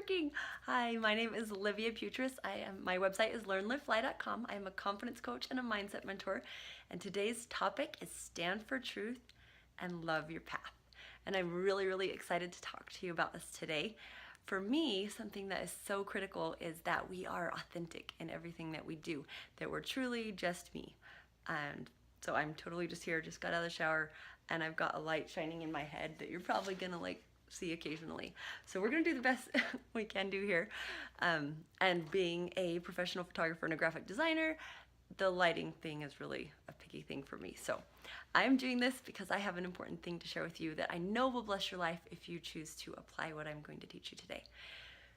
working. Hi, my name is Olivia Putris. My website is learnlivefly.com. I am a confidence coach and a mindset mentor. And today's topic is stand for truth and love your path. And I'm really excited to talk to you about this today. For me, something that is so critical is that we are authentic in everything that we do, that we're truly just me. And so I'm totally just here, just got out of the shower, and I've got a light shining in my head that you're probably gonna see occasionally. So we're gonna do the best we can do here. And being a professional photographer and a graphic designer, the lighting thing is really a picky thing for me. So I'm doing this because I have an important thing to share with you that I know will bless your life if you choose to apply what I'm going to teach you today.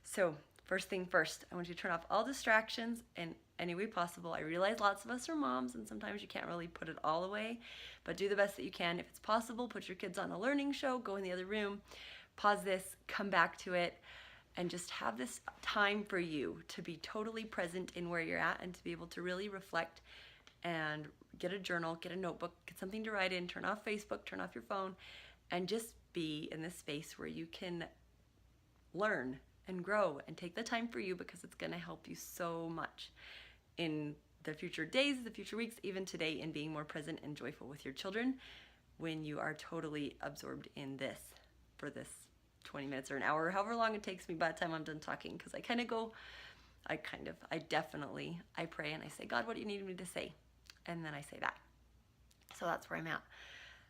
So first thing first, I want you to turn off all distractions in any way possible. I realize lots of us are moms and sometimes you can't really put it all away, but do the best that you can. If it's possible, put your kids on a learning show, go in the other room, pause this, come back to it, and just have this time for you to be totally present in where you're at and to be able to really reflect and get a journal, get a notebook, get something to write in, turn off Facebook, turn off your phone, and just be in this space where you can learn and grow and take the time for you, because it's going to help you so much in the future days, the future weeks, even today, in being more present and joyful with your children when you are totally absorbed in this for this 20 minutes or an hour, however long it takes me by the time I'm done talking, because I pray and I say, God, what do you need me to say? And then I say that. So that's where I'm at.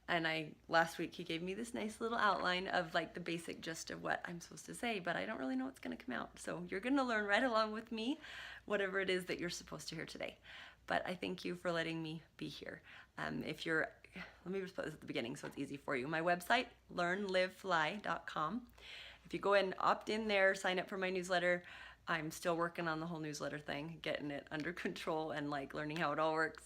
And last week he gave me this nice little outline of like the basic gist of what I'm supposed to say, but I don't really know what's going to come out. So you're going to learn right along with me, whatever it is that you're supposed to hear today. But I thank you for letting me be here. Let me just put this at the beginning so it's easy for you. My website, learnlivefly.com. If you go and opt in there, sign up for my newsletter. I'm still working on the whole newsletter thing, getting it under control and learning how it all works.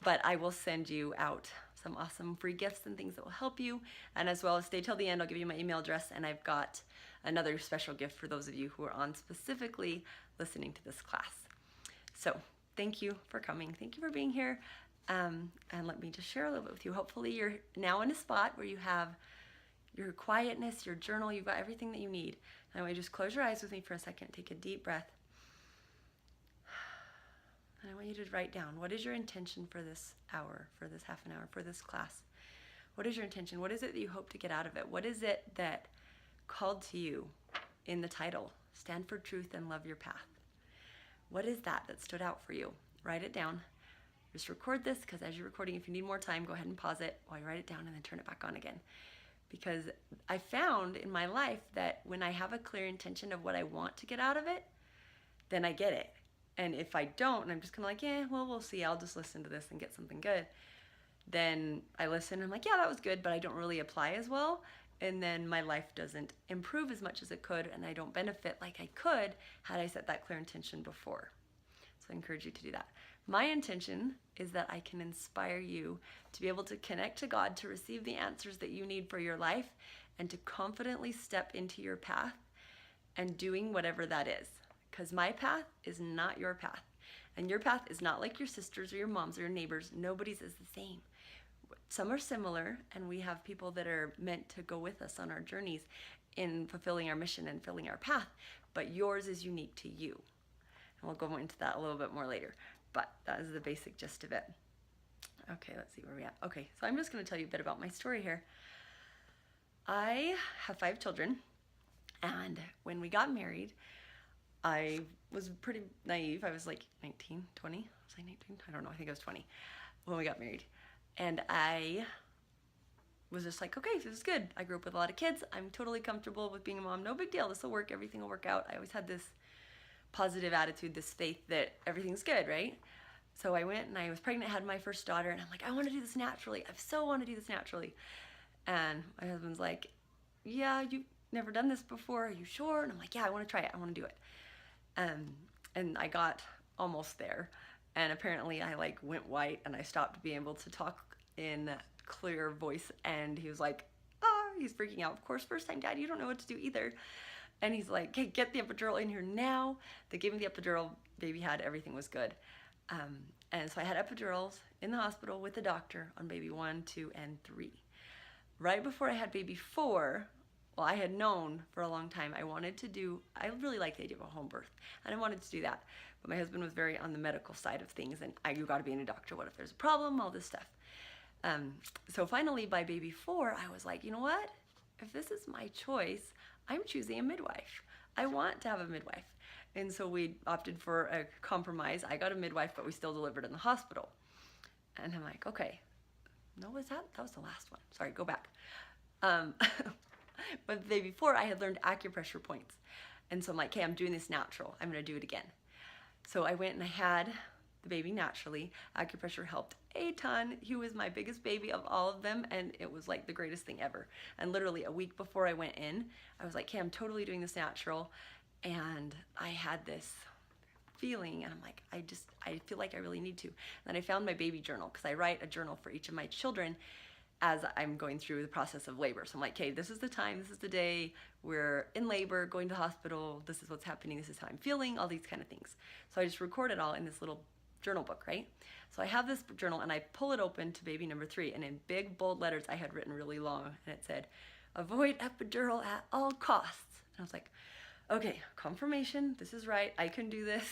But I will send you out some awesome free gifts and things that will help you. And as well as stay till the end, I'll give you my email address, and I've got another special gift for those of you who are on specifically listening to this class. So thank you for coming. Thank you for being here. And let me just share a little bit with you. Hopefully you're now in a spot where you have your quietness, your journal, you've got everything that you need. And I want you to just close your eyes with me for a second, take a deep breath. And I want you to write down, what is your intention for this hour, for this half an hour, for this class? What is your intention? What is it that you hope to get out of it? What is it that called to you in the title, Stand for Truth and Love Your Path? What is that stood out for you? Write it down. Just record this, because as you're recording, if you need more time, go ahead and pause it while you write it down and then turn it back on again. Because I found in my life that when I have a clear intention of what I want to get out of it, then I get it. And if I don't, and I'm just kind of we'll see, I'll just listen to this and get something good, then I listen and I'm like, yeah, that was good, but I don't really apply as well. And then my life doesn't improve as much as it could, and I don't benefit like I could had I set that clear intention before. So I encourage you to do that. My intention is that I can inspire you to be able to connect to God, to receive the answers that you need for your life, and to confidently step into your path and doing whatever that is. Because my path is not your path. And your path is not like your sister's or your mom's or your neighbor's. Nobody's is the same. Some are similar, and we have people that are meant to go with us on our journeys in fulfilling our mission and filling our path. But yours is unique to you. And we'll go into that a little bit more later. But that is the basic gist of it. Okay, let's see where we're at. Okay, so I'm just going to tell you a bit about my story here. I have 5 children, and when we got married, I was pretty naive. I was 19, 20. Was I 19? I don't know. I think I was 20 when we got married. And I was just okay, this is good. I grew up with a lot of kids. I'm totally comfortable with being a mom. No big deal. This will work. Everything will work out. I always had this positive attitude, this faith that everything's good, right? So I went and I was pregnant, had my first daughter, and I'm like, I want to do this naturally. I so want to do this naturally. And my husband's like, yeah, you've never done this before. Are you sure? And I'm like, yeah, I want to try it. I want to do it. And I got almost there. And apparently I went white and I stopped being able to talk in clear voice. And he was like, he's freaking out. Of course, first time dad, you don't know what to do either. And he's like, hey, get the epidural in here now. They gave me the epidural, baby had, everything was good. And so I had epidurals in the hospital with the doctor on baby 1, 2, and 3. Right before I had baby 4 Well, I had known for a long time I wanted to do, I really like the idea of a home birth, and I wanted to do that. But my husband was very on the medical side of things, and you got to be in a doctor. What if there's a problem? All this stuff. So finally, by baby 4, I was like, you know what? If this is my choice, I'm choosing a midwife. I want to have a midwife. And so we opted for a compromise. I got a midwife, but we still delivered in the hospital. And I'm like, okay. No, that was the last one. Sorry, go back. But the day before, I had learned acupressure points. And so I'm like, okay, I'm doing this natural. I'm going to do it again. So I went and I had the baby naturally. Acupressure helped a ton. He was my biggest baby of all of them, and it was like the greatest thing ever. And literally a week before I went in, I was like, okay, I'm totally doing this natural. And I had this feeling, and I'm like, I feel like I really need to. And then I found my baby journal, because I write a journal for each of my children as I'm going through the process of labor. So I'm like, okay, this is the time, this is the day, we're in labor, going to the hospital, this is what's happening, this is how I'm feeling, all these kind of things. So I just record it all in this little journal book, right? So I have this journal, and I pull it open to baby number 3, and in big bold letters I had written really long, and it said, avoid epidural at all costs. And I was like, okay, confirmation, this is right, I can do this,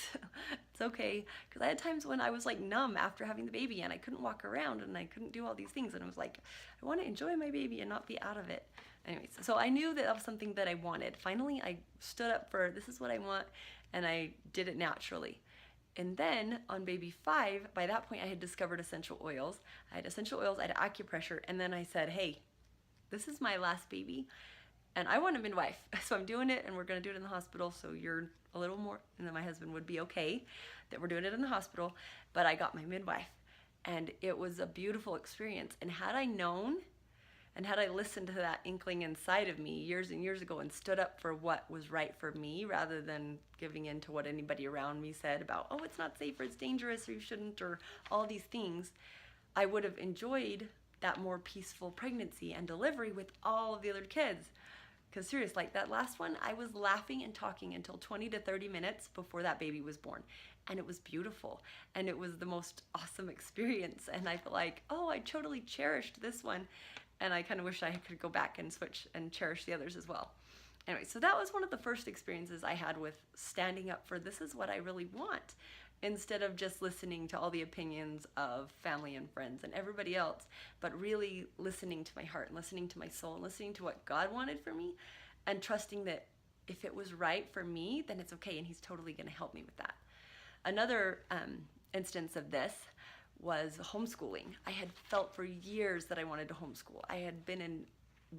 it's okay. Because I had times when I was like numb after having the baby, and I couldn't walk around, and I couldn't do all these things, and I was like, I want to enjoy my baby and not be out of it. Anyways, so I knew that was something that I wanted. Finally, I stood up for, this is what I want, and I did it naturally. And then on baby 5, by that point I had discovered essential oils. I had essential oils, I had acupressure, and then I said, hey, this is my last baby, and I want a midwife, so I'm doing it, and we're going to do it in the hospital, so you're a little more, and then my husband would be okay that we're doing it in the hospital, but I got my midwife, and it was a beautiful experience. And had I known, and had I listened to that inkling inside of me years and years ago and stood up for what was right for me, rather than giving in to what anybody around me said about, oh, it's not safe, or it's dangerous, or you shouldn't, or all these things, I would have enjoyed that more peaceful pregnancy and delivery with all of the other kids. Because serious, like that last one, I was laughing and talking until 20 to 30 minutes before that baby was born. And it was beautiful. And it was the most awesome experience. And I feel like, oh, I totally cherished this one. And I kind of wish I could go back and switch and cherish the others as well. Anyway, so that was one of the first experiences I had with standing up for, this is what I really want, instead of just listening to all the opinions of family and friends and everybody else, but really listening to my heart and listening to my soul and listening to what God wanted for me, and trusting that if it was right for me, then it's okay, and He's totally going to help me with that. Another instance of this was homeschooling. I had felt for years that I wanted to homeschool. I had been in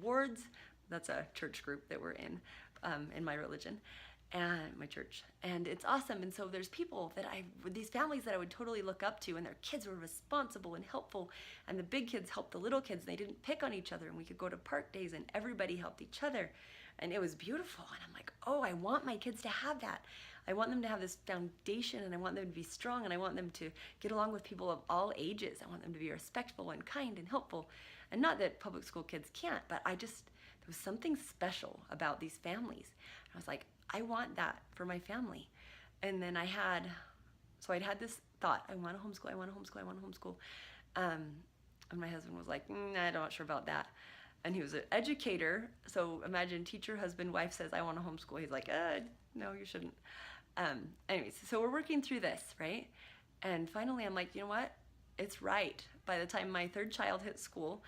wards, that's a church group that we're in my religion, and my church, and it's awesome. And so there's people that these families that I would totally look up to, and their kids were responsible and helpful, and the big kids helped the little kids, and they didn't pick on each other, and we could go to park days and everybody helped each other, and it was beautiful. And I'm like, oh, I want my kids to have that. I want them to have this foundation, and I want them to be strong, and I want them to get along with people of all ages. I want them to be respectful and kind and helpful. And not that public school kids can't, but there was something special about these families. I was like, I want that for my family. And then I'd had this thought, I want to homeschool, I want to homeschool, I want to homeschool. And my husband was like, I'm not sure about that. And he was an educator, so imagine teacher, husband, wife says, I want to homeschool. He's like, no, you shouldn't. Anyways, so we're working through this, right? And finally I'm like, you know what? It's right. By the time my 3rd child hit school,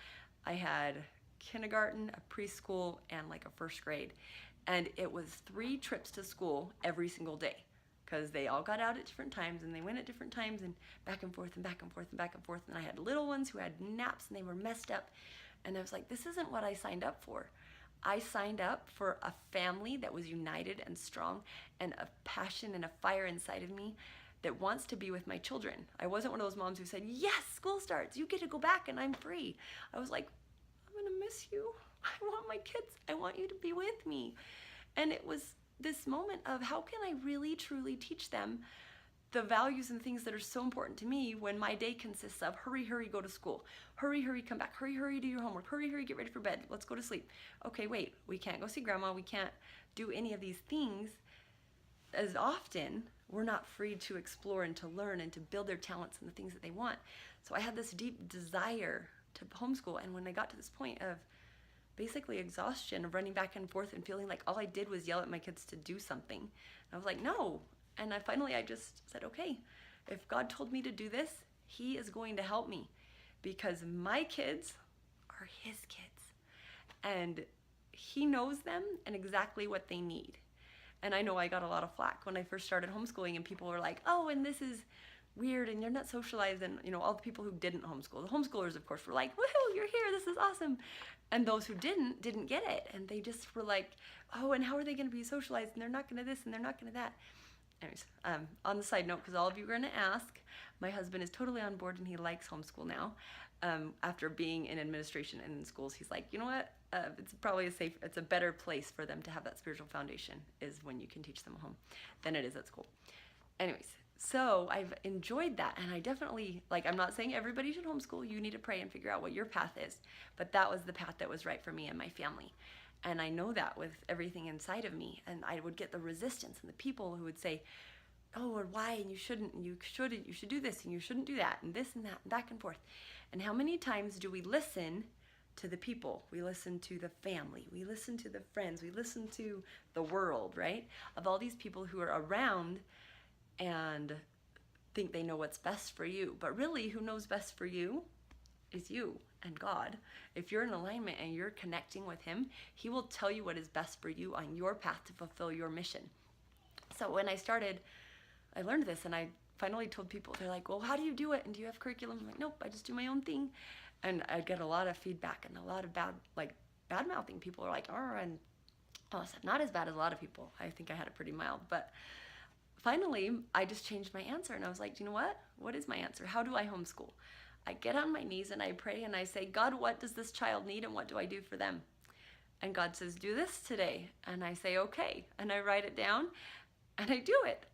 I had kindergarten, a preschool, and like a 1st grade. And it was 3 trips to school every single day, because they all got out at different times, and they went at different times, and back and forth and back and forth and back and forth. And I had little ones who had naps, and they were messed up. And I was like, this isn't what I signed up for. I signed up for a family that was united and strong, and a passion and a fire inside of me that wants to be with my children. I wasn't one of those moms who said, yes, school starts, you get to go back and I'm free. I was like, I'm gonna miss you. I want my kids. I want you to be with me. And it was this moment of, how can I really truly teach them the values and things that are so important to me when my day consists of hurry, hurry, go to school. Hurry, hurry, come back. Hurry, hurry, do your homework. Hurry, hurry, get ready for bed. Let's go to sleep. Okay, wait, we can't go see grandma. We can't do any of these things as often. We're not free to explore and to learn and to build their talents and the things that they want. So I had this deep desire to homeschool. And when I got to this point of, basically exhaustion of running back and forth and feeling like all I did was yell at my kids to do something. And I was like, no. And I just said, okay, if God told me to do this, he is going to help me, because my kids are his kids and he knows them and exactly what they need. And I know I got a lot of flack when I first started homeschooling, and people were like, oh, and this is weird and you're not socialized. And all the people who didn't homeschool, the homeschoolers of course were like, woohoo, you're here, this is awesome. And those who didn't get it, and they just were like, oh, and how are they going to be socialized, and they're not going to this and they're not going to that. Anyways, on the side note, because all of you are going to ask, my husband is totally on board and he likes homeschool now. After being in administration and in schools, he's like, you know what, it's probably it's a better place for them to have that spiritual foundation is when you can teach them at home than it is at school. Anyways, so I've enjoyed that, and I definitely, I'm not saying everybody should homeschool. You need to pray and figure out what your path is, but that was the path that was right for me and my family. And I know that with everything inside of me, and I would get the resistance and the people who would say, oh, or why, and you shouldn't, and you should do this, and you shouldn't do that, and this and that, and back and forth. And how many times do we listen to the people? We listen to the family, we listen to the friends, we listen to the world, right? Of all these people who are around and think they know what's best for you. But really, who knows best for you is you and God. If you're in alignment and you're connecting with him, he will tell you what is best for you on your path to fulfill your mission. So when I learned this, and I finally told people, they're like, well, how do you do it? And do you have curriculum? I'm like, nope, I just do my own thing. And I get a lot of feedback and a lot of bad mouthing. People are like, oh, and I said, not as bad as a lot of people. I think I had it pretty mild. But finally, I just changed my answer, and I was like, you know what? What is my answer? How do I homeschool? I get on my knees and I pray and I say, God, what does this child need, and what do I do for them? And God says, do this today. And I say, okay. And I write it down and I do it.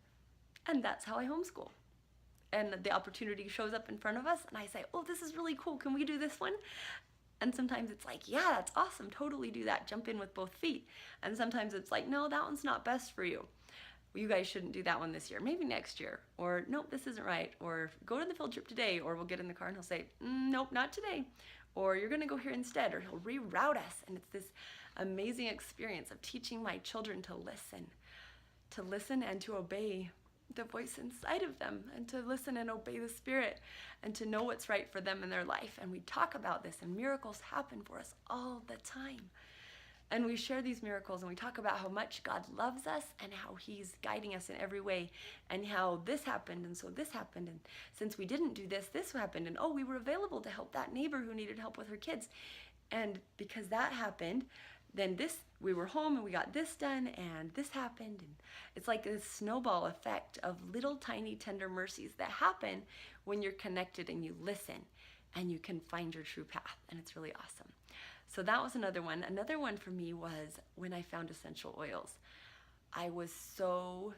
And that's how I homeschool. And the opportunity shows up in front of us and I say, oh, this is really cool. Can we do this one? And sometimes it's like, yeah, that's awesome. Totally do that. Jump in with both feet. And sometimes it's like, no, that one's not best for you. You guys shouldn't do that one this year, maybe next year. Or nope, this isn't right. Or go to the field trip today. Or we'll get in the car and he'll say, nope, not today. Or you're gonna go here instead. Or he'll reroute us. And it's this amazing experience of teaching my children to listen and to obey the voice inside of them, and to listen and obey the Spirit, and to know what's right for them in their life. And we talk about this, and miracles happen for us all the time. And we share these miracles, and we talk about how much God loves us and how he's guiding us in every way, and how this happened, and so this happened, and since we didn't do this, this happened, and oh, we were available to help that neighbor who needed help with her kids. And because that happened, then we were home and we got this done, and this happened. And it's like this snowball effect of little tiny tender mercies that happen when you're connected and you listen and you can find your true path. And it's really awesome. So that was another one. Another one for me was when I found essential oils. I was so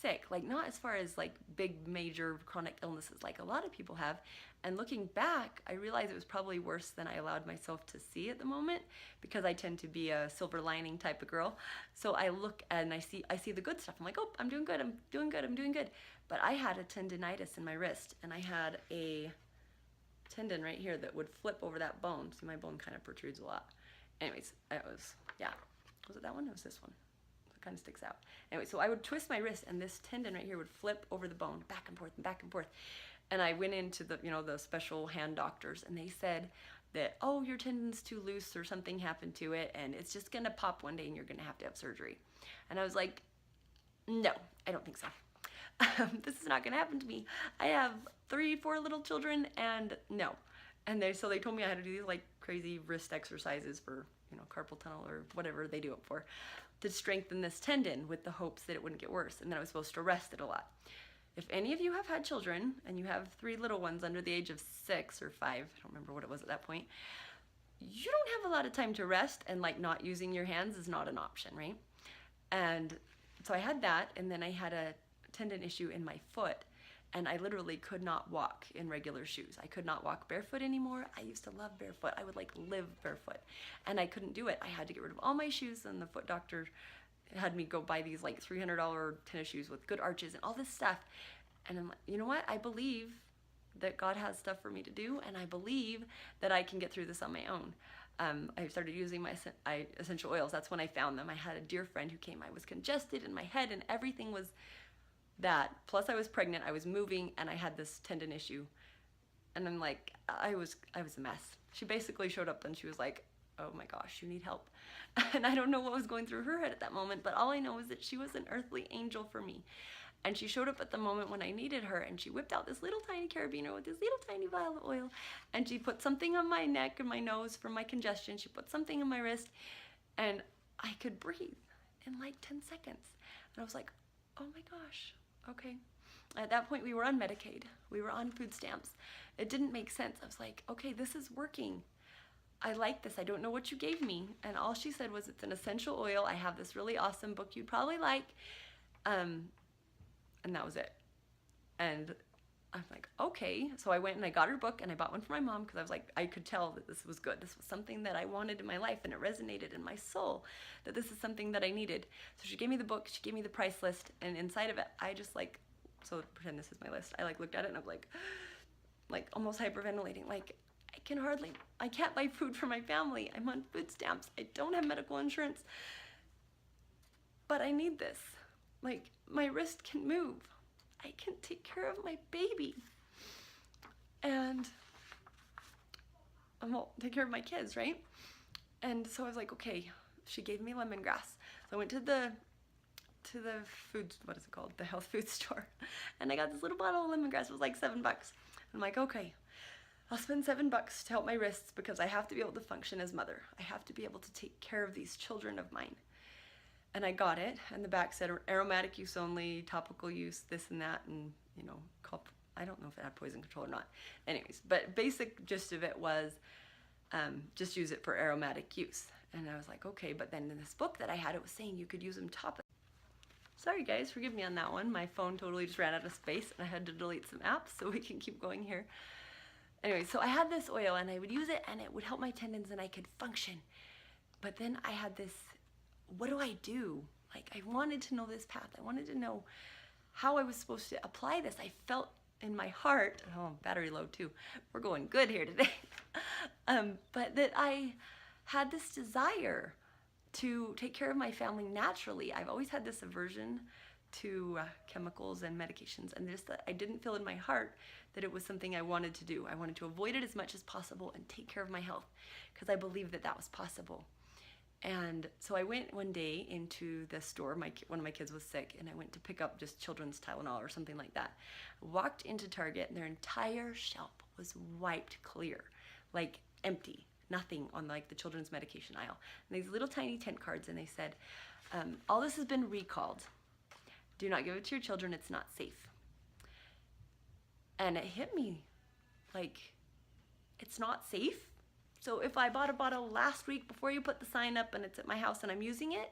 sick, not as far as big major chronic illnesses like a lot of people have. And looking back, I realized it was probably worse than I allowed myself to see at the moment, because I tend to be a silver lining type of girl. So I look and I see the good stuff. I'm like, oh, I'm doing good, I'm doing good, I'm doing good. But I had a tendinitis in my wrist, and I had a tendon right here that would flip over that bone. See, my bone kind of protrudes a lot. Anyways, was it that one? It was this one. It kind of sticks out. Anyway, so I would twist my wrist, and this tendon right here would flip over the bone, back and forth and back and forth. And I went into the special hand doctors, and they said that, oh, your tendon's too loose or something happened to it, and it's just gonna pop one day and you're gonna have to have surgery. And I was like, no, I don't think so. This is not gonna happen to me. I have 3-4 little children, and no. And they told me I had to do these crazy wrist exercises for carpal tunnel or whatever they do it for, to strengthen this tendon with the hopes that it wouldn't get worse, and then I was supposed to rest it a lot. If any of you have had children and you have 3 little ones under the age of 6 or 5, I don't remember what it was at that point, you don't have a lot of time to rest, and not using your hands is not an option, right? And so I had that, and then I had a tendon issue in my foot, and I literally could not walk in regular shoes. I could not walk barefoot anymore. I used to love barefoot. I would live barefoot, and I couldn't do it. I had to get rid of all my shoes, and the foot doctor had me go buy these $300 tennis shoes with good arches and all this stuff. And I'm like, you know what? I believe that God has stuff for me to do, and I believe that I can get through this on my own. I started using my essential oils. That's when I found them. I had a dear friend who came. I was congested in my head, and everything was that. Plus, I was pregnant. I was moving, and I had this tendon issue. And I'm like, I was a mess. She basically showed up, and she was like, "Oh my gosh, you need help." And I don't know what was going through her head at that moment, but all I know is that she was an earthly angel for me. And she showed up at the moment when I needed her, and she whipped out this little tiny carabiner with this little tiny vial of oil, and she put something on my neck and my nose for my congestion. She put something on my wrist, and I could breathe in like 10 seconds. And I was like, oh my gosh, okay. At that point, we were on Medicaid. We were on food stamps. It didn't make sense. I was like, okay, this is working. I like this. I don't know what you gave me. And all she said was, it's an essential oil. I have this really awesome book you'd probably like. And that was it. And I'm like, okay. So I went and I got her book, and I bought one for my mom, because I was like, I could tell that this was good. This was something that I wanted in my life, and it resonated in my soul that this is something that I needed. So she gave me the book, she gave me the price list, and inside of it, I just like, so pretend this is my list. I like looked at it and I'm like almost hyperventilating. Like, I can't buy food for my family. I'm on food stamps. I don't have medical insurance, but I need this. Like, my wrist can move. I can take care of my baby. And well, take care of my kids, right? And so I was like, okay, she gave me lemongrass. So I went to the food, what is it called? The health food store. And I got this little bottle of lemongrass. It was like $7. I'm like, okay, I'll spend $7 to help my wrists, because I have to be able to function as mother. I have to be able to take care of these children of mine. And I got it, and the back said aromatic use only, topical use, this and that, and I don't know if it had poison control or not. Anyways, but basic gist of it was just use it for aromatic use. And I was like, okay, but then in this book that I had, it was saying you could use them topical. Sorry guys, forgive me on that one. My phone totally just ran out of space, and I had to delete some apps so we can keep going here. Anyway, so I had this oil, and I would use it, and it would help my tendons, and I could function. But then I had this, what do I do? Like, I wanted to know this path. I wanted to know how I was supposed to apply this. I felt in my heart, oh, battery low too. We're going good here today. But that I had this desire to take care of my family naturally. I've always had this aversion to chemicals and medications, and just that I didn't feel in my heart that it was something I wanted to do. I wanted to avoid it as much as possible and take care of my health, because I believed that that was possible. And so I went one day into the store. One of my kids was sick, and I went to pick up just children's Tylenol or something like that. Walked into Target, and their entire shelf was wiped clear, like empty, nothing on like the children's medication aisle. And these little tiny tent cards, and they said, all this has been recalled. Do not give it to your children. It's not safe. And it hit me, like, it's not safe? So if I bought a bottle last week before you put the sign up and it's at my house and I'm using it,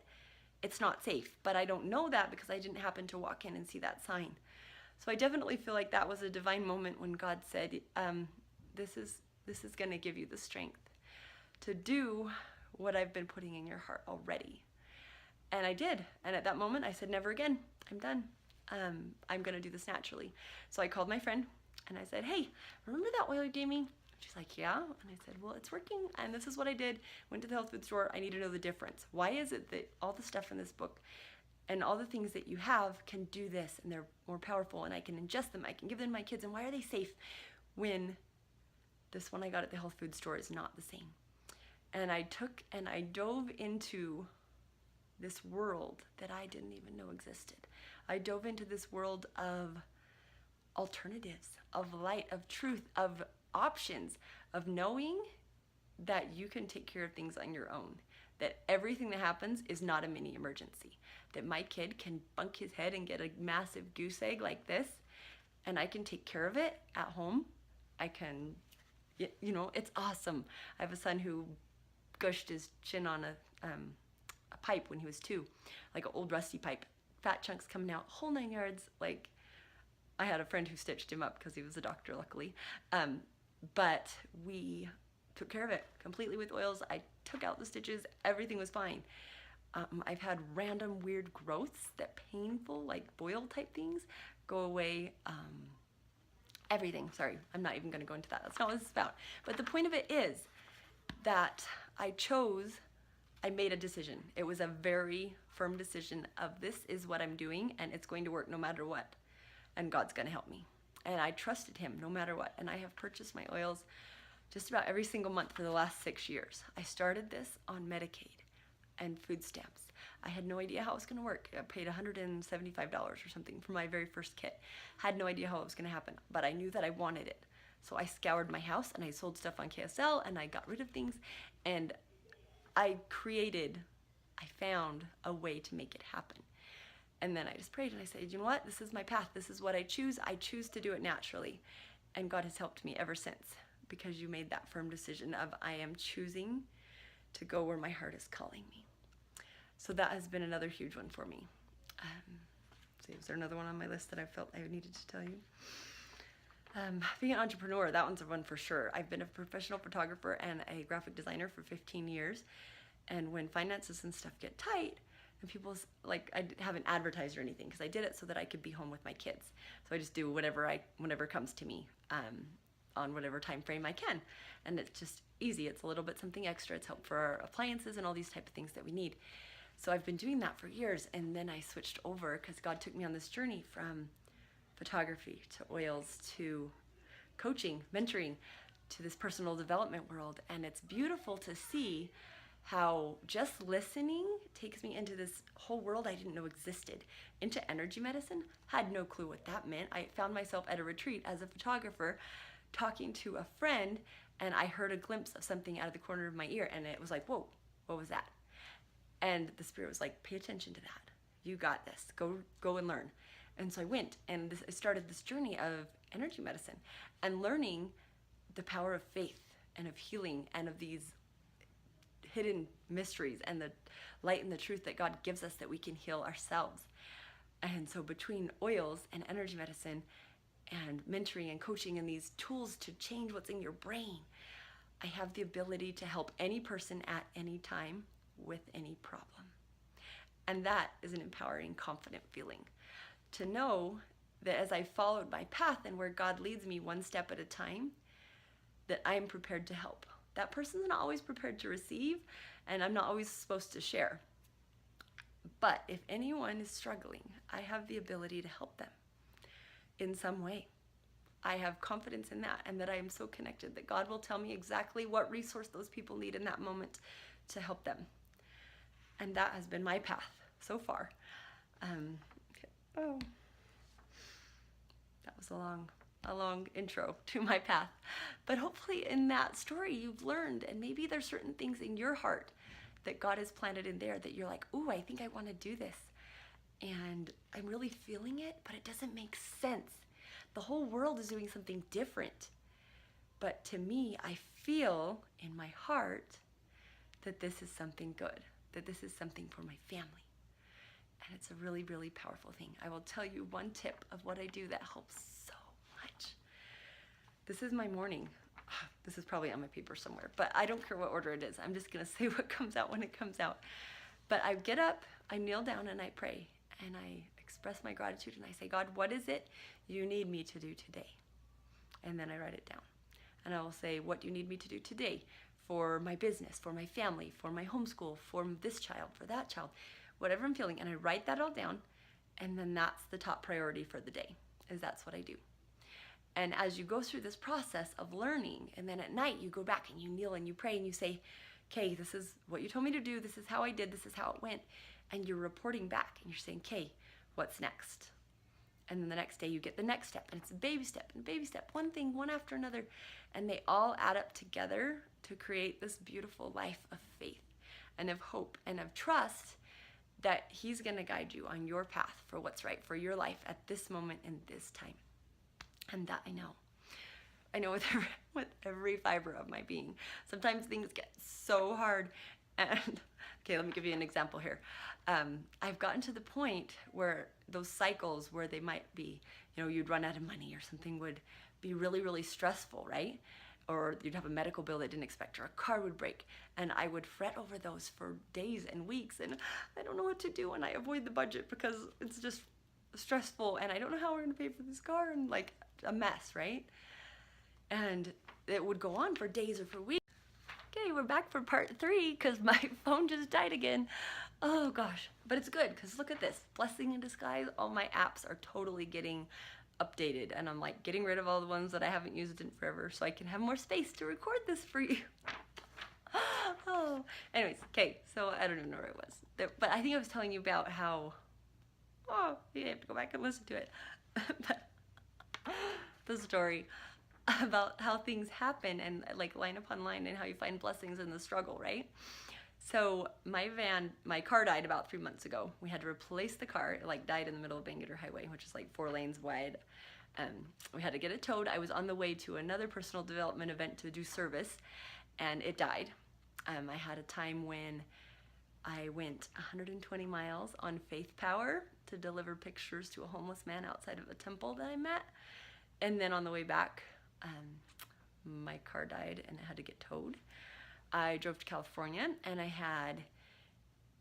it's not safe. But I don't know that because I didn't happen to walk in and see that sign. So I definitely feel like that was a divine moment when God said, this is going to give you the strength to do what I've been putting in your heart already. And I did. And at that moment I said, never again. I'm done. I'm going to do this naturally. So I called my friend and I said, hey, remember that oil you gave me? She's like, yeah. And I said, well, it's working. And this is what I did. Went to the health food store. I need to know the difference. Why is it that all the stuff in this book and all the things that you have can do this, and they're more powerful, and I can ingest them, I can give them to my kids, and why are they safe when this one I got at the health food store is not the same? And I dove into this world that I didn't even know existed. I dove into this world of alternatives, of light, of truth, of options, of knowing that you can take care of things on your own, that everything that happens is not a mini emergency, that my kid can bunk his head and get a massive goose egg like this, and I can take care of it at home. I can, it's awesome. I have a son who gushed his chin on a pipe when he was 2, like an old rusty pipe, fat chunks coming out, whole 9 yards. Like, I had a friend who stitched him up because he was a doctor, luckily. But we took care of it completely with oils. I took out the stitches. Everything was fine. I've had random weird growths that painful, like boil type things, go away everything. Sorry, I'm not even going to go into that. That's not what this is about. But the point of it is that I made a decision. It was a very firm decision of this is what I'm doing and it's going to work no matter what. And God's going to help me. And I trusted him no matter what. And I have purchased my oils just about every single month for the last 6 years. I started this on Medicaid and food stamps. I had no idea how it was going to work. I paid $175 or something for my very first kit. Had no idea how it was going to happen, but I knew that I wanted it. So I scoured my house and I sold stuff on KSL and I got rid of things and I found a way to make it happen. And then I just prayed and I said, you know what? This is my path. This is what I choose. I choose to do it naturally. And God has helped me ever since because you made that firm decision of I am choosing to go where my heart is calling me. So that has been another huge one for me. See, is there another one on my list that I felt I needed to tell you? Being an entrepreneur, that one's a one for sure. I've been a professional photographer and a graphic designer for 15 years. And when finances and stuff get tight, and people's like, I haven't advertised or anything because I did it so that I could be home with my kids. So I just do whatever comes to me on whatever time frame I can. And it's just easy. It's a little bit something extra. It's help for our appliances and all these type of things that we need. So I've been doing that for years. And then I switched over because God took me on this journey from photography to oils to coaching, mentoring, to this personal development world. And it's beautiful to see how just listening takes me into this whole world I didn't know existed, into energy medicine. Had no clue what that meant. I found myself at a retreat as a photographer talking to a friend, and I heard a glimpse of something out of the corner of my ear, and it was like, whoa, what was that? And the spirit was like, pay attention to that. You got this. Go and learn. And so I went, and I started this journey of energy medicine and learning the power of faith and of healing and of these hidden mysteries and the light and the truth that God gives us that we can heal ourselves. And so between oils and energy medicine and mentoring and coaching and these tools to change what's in your brain, I have the ability to help any person at any time with any problem. And that is an empowering, confident feeling. To know that as I followed my path and where God leads me one step at a time, that I am prepared to help. That person's not always prepared to receive, and I'm not always supposed to share. But if anyone is struggling, I have the ability to help them in some way. I have confidence in that, and that I am so connected that God will tell me exactly what resource those people need in that moment to help them. And that has been my path so far. That was a long intro to my path. But hopefully in that story you've learned, and maybe there's certain things in your heart that God has planted in there that you're like, ooh, I think I want to do this. And I'm really feeling it, but it doesn't make sense. The whole world is doing something different. But to me, I feel in my heart that this is something good, that this is something for my family. And it's a really, really powerful thing. I will tell you one tip of what I do that helps so much. This is my morning. This is probably on my paper somewhere, but I don't care what order it is. I'm just going to say what comes out when it comes out. But I get up, I kneel down, and I pray. And I express my gratitude, and I say, God, what is it you need me to do today? And then I write it down. And I will say, what do you need me to do today for my business, for my family, for my homeschool, for this child, for that child, whatever I'm feeling. And I write that all down, and then that's the top priority for the day, is that's what I do. And as you go through this process of learning, and then at night you go back and you kneel and you pray and you say, okay, this is what you told me to do, this is how I did, this is how it went. And you're reporting back and you're saying, okay, what's next? And then the next day you get the next step, and it's a baby step and baby step, one thing, one after another. And they all add up together to create this beautiful life of faith and of hope and of trust that He's going to guide you on your path for what's right for your life at this moment and this time. And that I know. I know with every fiber of my being. Sometimes things get so hard. And okay, let me give you an example here. I've gotten to the point where those cycles where they might be, you'd run out of money or something would be really, really stressful, right? Or you'd have a medical bill that didn't expect, or a car would break. And I would fret over those for days and weeks. And I don't know what to do. And I avoid the budget because it's just stressful. And I don't know how we're going to pay for this car. And a mess, right? And it would go on for days or for weeks. Okay, we're back for part 3 because my phone just died again. Oh gosh, but it's good because look at this. Blessing in disguise, all my apps are totally getting updated, and I'm like getting rid of all the ones that I haven't used in forever so I can have more space to record this for you. Oh, anyways, okay, so I don't even know where it was. But I think I was telling you about how, oh, you have to go back and listen to it. But the story about how things happen and like line upon line and how you find blessings in the struggle, right? So my car died about 3 months ago. We had to replace the car. It like died in the middle of Bangor Highway, which is like 4 lanes wide. We had to get it towed. I was on the way to another personal development event to do service, and it died. I had a time when I went 120 miles on faith power to deliver pictures to a homeless man outside of a temple that I met. And then on the way back, my car died and it had to get towed. I drove to California and I had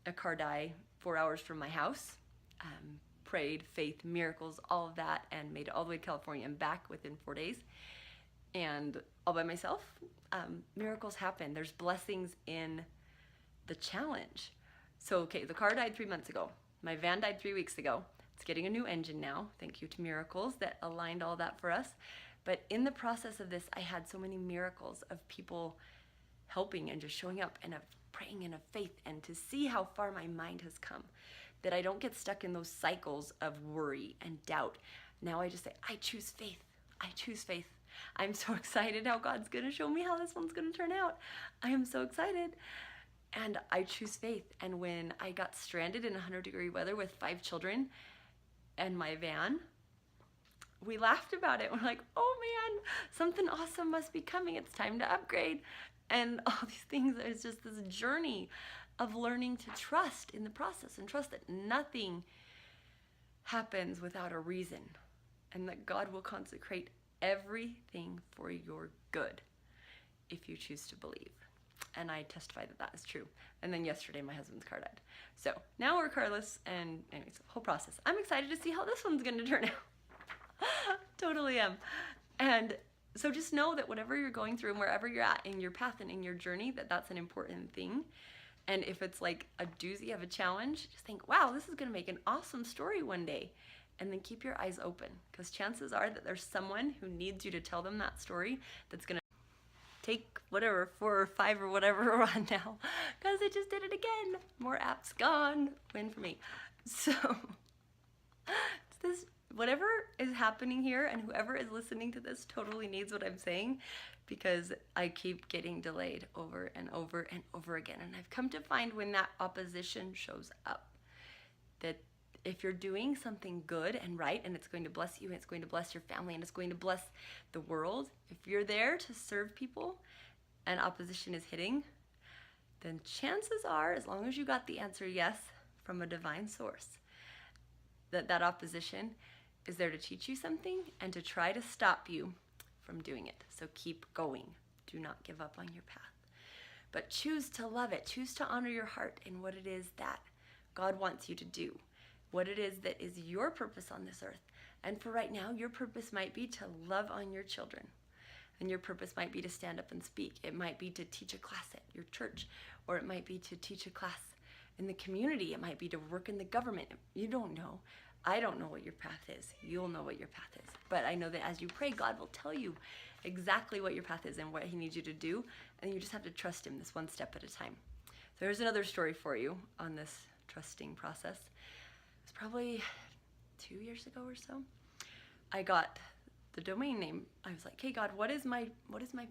a car die 4 hours from my house. Prayed, faith, miracles, all of that, and made it all the way to California and back within 4 days. And all by myself. Miracles happen. There's blessings in the challenge. So, okay, the car died 3 months ago. My van died 3 weeks ago. It's getting a new engine now. Thank you to miracles that aligned all that for us. But in the process of this, I had so many miracles of people helping and just showing up and of praying and of faith, and to see how far my mind has come, that I don't get stuck in those cycles of worry and doubt. Now I just say, I choose faith. I choose faith. I'm so excited how God's going to show me how this one's going to turn out. I am so excited. And I choose faith. And when I got stranded in 100-degree weather with 5 children and my van, we laughed about it. We're like, oh man, something awesome must be coming. It's time to upgrade. And all these things, it's just this journey of learning to trust in the process and trust that nothing happens without a reason, and that God will consecrate everything for your good if you choose to believe. And I testify that that is true. And then yesterday my husband's car died. So now we're carless, and anyways, whole process. I'm excited to see how this one's going to turn out. Totally am. And so just know that whatever you're going through and wherever you're at in your path and in your journey, that that's an important thing. And if it's like a doozy of a challenge, just think, wow, this is going to make an awesome story one day. And then keep your eyes open, because chances are that there's someone who needs you to tell them that story that's going to take whatever, 4 or 5 or whatever we're on now, because it just did it again. More apps gone. Win for me. So this, whatever is happening here, and whoever is listening to this totally needs what I'm saying, because I keep getting delayed over and over and over again. And I've come to find when that opposition shows up, that if you're doing something good and right, and it's going to bless you, and it's going to bless your family, and it's going to bless the world, if you're there to serve people and opposition is hitting, then chances are, as long as you got the answer yes from a divine source, that that opposition is there to teach you something and to try to stop you from doing it. So keep going. Do not give up on your path. But choose to love it. Choose to honor your heart in what it is that God wants you to do. What it is that is your purpose on this earth. And for right now, your purpose might be to love on your children. And your purpose might be to stand up and speak. It might be to teach a class at your church. Or it might be to teach a class in the community. It might be to work in the government. You don't know. I don't know what your path is. You'll know what your path is. But I know that as you pray, God will tell you exactly what your path is and what he needs you to do. And you just have to trust him, this one step at a time. So here's another story for you on this trusting process. It was probably 2 years ago or so. I got the domain name. I was like, hey God, what is my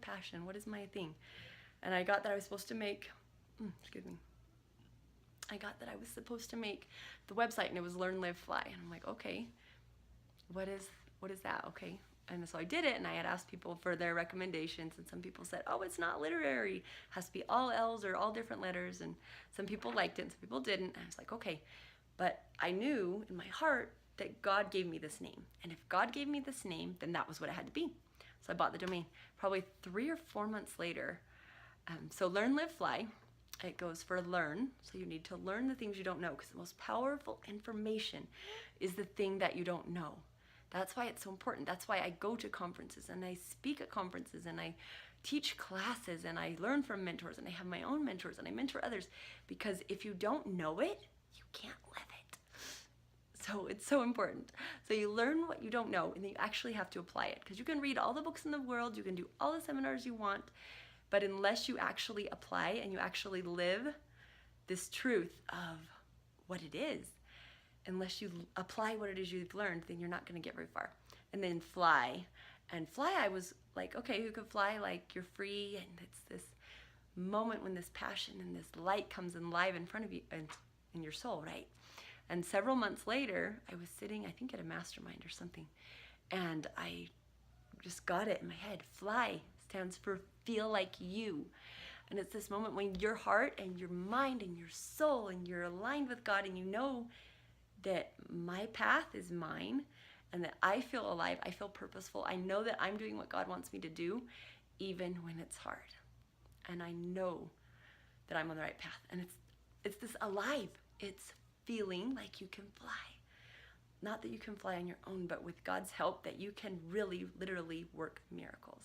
passion? What is my thing? And I got that I was supposed to make, I got that I was supposed to make the website, and it was Learn, Live, Fly. And I'm like, okay, what is that? Okay. And so I did it, and I had asked people for their recommendations, and some people said, oh, it's not literary. It has to be all L's or all different letters. And some people liked it, and some people didn't. And I was like, okay. But I knew in my heart that God gave me this name. And if God gave me this name, then that was what it had to be. So I bought the domain. Probably 3 or 4 months later. So Learn, Live, Fly. It goes for learn. So you need to learn the things you don't know, because the most powerful information is the thing that you don't know. That's why it's so important. That's why I go to conferences and I speak at conferences and I teach classes and I learn from mentors and I have my own mentors and I mentor others, because if you don't know it, you can't live it. So it's so important. So you learn what you don't know and then you actually have to apply it, because you can read all the books in the world, you can do all the seminars you want, but unless you actually apply and you actually live this truth of what it is, unless you apply what it is you've learned, then you're not going to get very far. And then fly. And fly, I was like, okay, who could fly? Like, you're free, and it's this moment when this passion and this light comes alive in front of you and in your soul, right? And several months later, I was sitting, I think at a mastermind or something, and I just got it in my head. Fly stands for feel like you. And it's this moment when your heart and your mind and your soul and you're aligned with God, and you know that my path is mine and that I feel alive, I feel purposeful. I know that I'm doing what God wants me to do, even when it's hard. And I know that I'm on the right path. And it's this alive. It's feeling like you can fly. Not that you can fly on your own, but with God's help, that you can really, literally work miracles.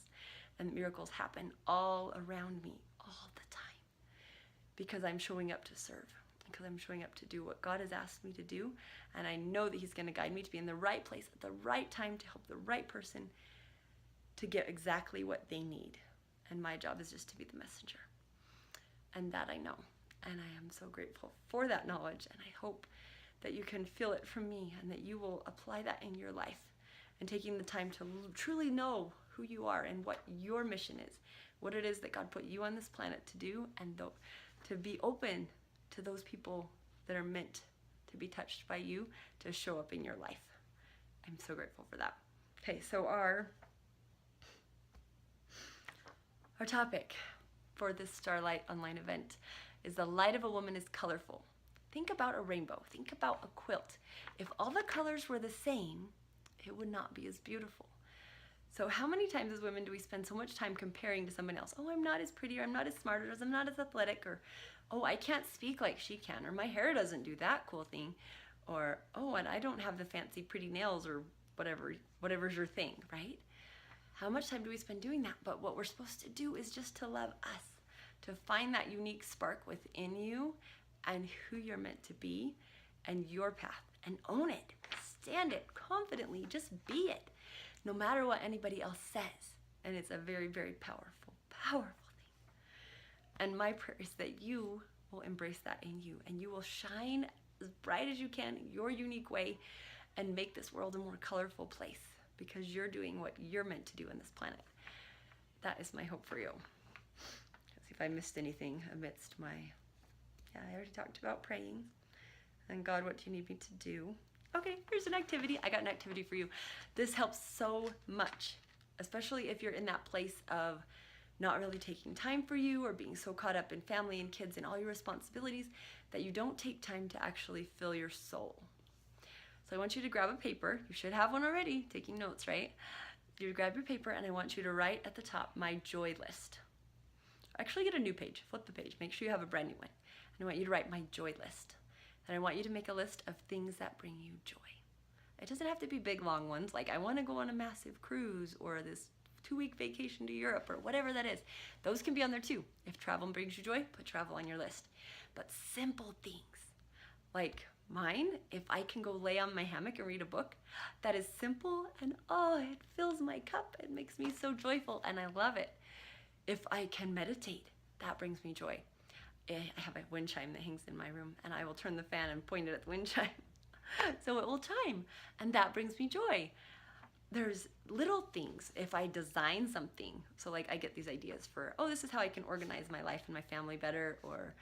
And miracles happen all around me all the time, because I'm showing up to serve, because I'm showing up to do what God has asked me to do. And I know that he's going to guide me to be in the right place at the right time to help the right person to get exactly what they need. And my job is just to be the messenger. And that I know. And I am so grateful for that knowledge. And I hope that you can feel it from me and that you will apply that in your life, and taking the time to truly know who you are and what your mission is, what it is that God put you on this planet to do, and to be open to those people that are meant to be touched by you to show up in your life. I'm so grateful for that. Okay, so our topic for this Starlight online event is the light of a woman is colorful. Think about a rainbow. Think about a quilt. If all the colors were the same, it would not be as beautiful. So how many times as women do we spend so much time comparing to someone else? Oh, I'm not as pretty, or I'm not as smart, or I'm not as athletic, or oh, I can't speak like she can, or my hair doesn't do that cool thing, or oh, and I don't have the fancy pretty nails, or whatever's your thing, right? How much time do we spend doing that? But what we're supposed to do is just to love us, to find that unique spark within you and who you're meant to be and your path, and own it, stand it confidently, just be it, no matter what anybody else says. And it's a very, very powerful, powerful thing. And my prayer is that you will embrace that in you, and you will shine as bright as you can in your unique way and make this world a more colorful place, because you're doing what you're meant to do on this planet. That is my hope for you. Let's see if I missed anything amidst my, I already talked about praying. And God, what do you need me to do? Okay, here's an activity. I got an activity for you. This helps so much, especially if you're in that place of not really taking time for you, or being so caught up in family and kids and all your responsibilities that you don't take time to actually fill your soul. So I want you to grab a paper. You should have one already, taking notes, right? You grab your paper, and I want you to write at the top, my joy list. Actually, get a new page, flip the page, make sure you have a brand new one. And I want you to write my joy list. And I want you to make a list of things that bring you joy. It doesn't have to be big, long ones, like I want to go on a massive cruise, or this 2-week vacation to Europe, or whatever that is. Those can be on there too. If travel brings you joy, put travel on your list. But simple things, like mine, if I can go lay on my hammock and read a book, that is simple, and oh, it fills my cup. It makes me so joyful, and I love it. If I can meditate, that brings me joy. I have a wind chime that hangs in my room, and I will turn the fan and point it at the wind chime so it will chime, and that brings me joy. There's little things. If I design something, so like I get these ideas for, oh, this is how I can organize my life and my family better, or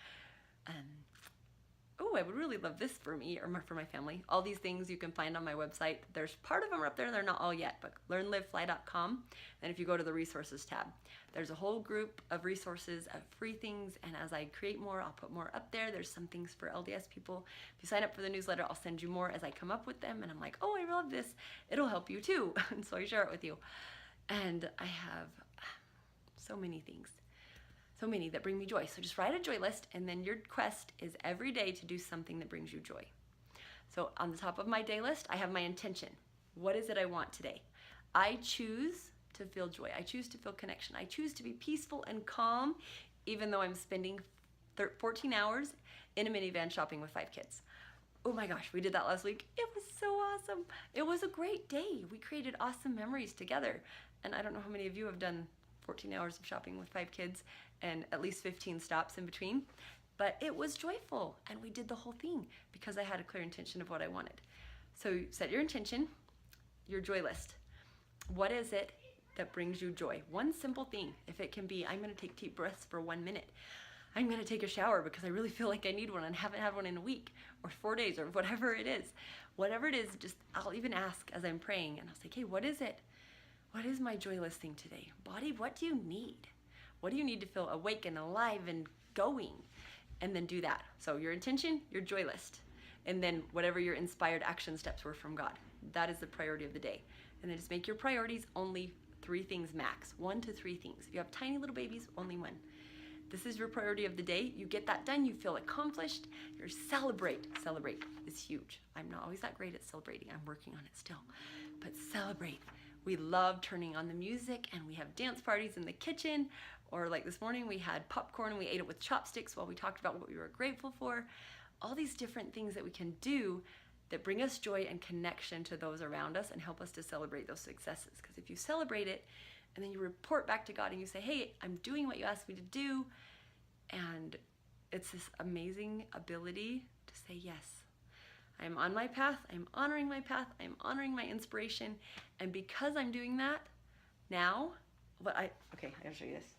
oh, I would really love this for me or for my family. All these things you can find on my website. There's part of them are up there. They're not all yet, but learnlivefly.com. And if you go to the resources tab, there's a whole group of resources of free things. And as I create more, I'll put more up there. There's some things for LDS people. If you sign up for the newsletter, I'll send you more as I come up with them. And I'm like, oh, I love this. It'll help you too. And so I share it with you. And I have so many things. So many that bring me joy. So just write a joy list, and then your quest is every day to do something that brings you joy. So on the top of my day list, I have my intention. What is it I want today? I choose to feel joy. I choose to feel connection. I choose to be peaceful and calm, even though I'm spending 14 hours in a minivan shopping with 5 kids. Oh my gosh, we did that last week. It was so awesome. It was a great day. We created awesome memories together. And I don't know how many of you have done 14 hours of shopping with 5 kids and at least 15 stops in between. But it was joyful, and we did the whole thing because I had a clear intention of what I wanted. So set your intention, your joy list. What is it that brings you joy? One simple thing. If it can be, I'm going to take deep breaths for 1 minute. I'm going to take a shower because I really feel like I need one and haven't had one in a week or 4 days or whatever it is. Whatever it is, just I'll even ask as I'm praying, and I'll say, okay, what is it? What is my joy list thing today? Body, what do you need? What do you need to feel awake and alive and going? And then do that. So your intention, your joy list, and then whatever your inspired action steps were from God. That is the priority of the day. And then just make your priorities only 3 things max, 1 to 3 things. If you have tiny little babies, only 1. This is your priority of the day. You get that done, you feel accomplished, you celebrate. Celebrate is huge. I'm not always that great at celebrating. I'm working on it still. But celebrate. We love turning on the music, and we have dance parties in the kitchen, or like this morning we had popcorn and we ate it with chopsticks while we talked about what we were grateful for. All these different things that we can do that bring us joy and connection to those around us and help us to celebrate those successes. Because if you celebrate it and then you report back to God and you say, hey, I'm doing what you asked me to do, and it's this amazing ability to say yes. I'm on my path, I'm honoring my path, I'm honoring my inspiration, and because I'm doing that, now, I gotta show you this.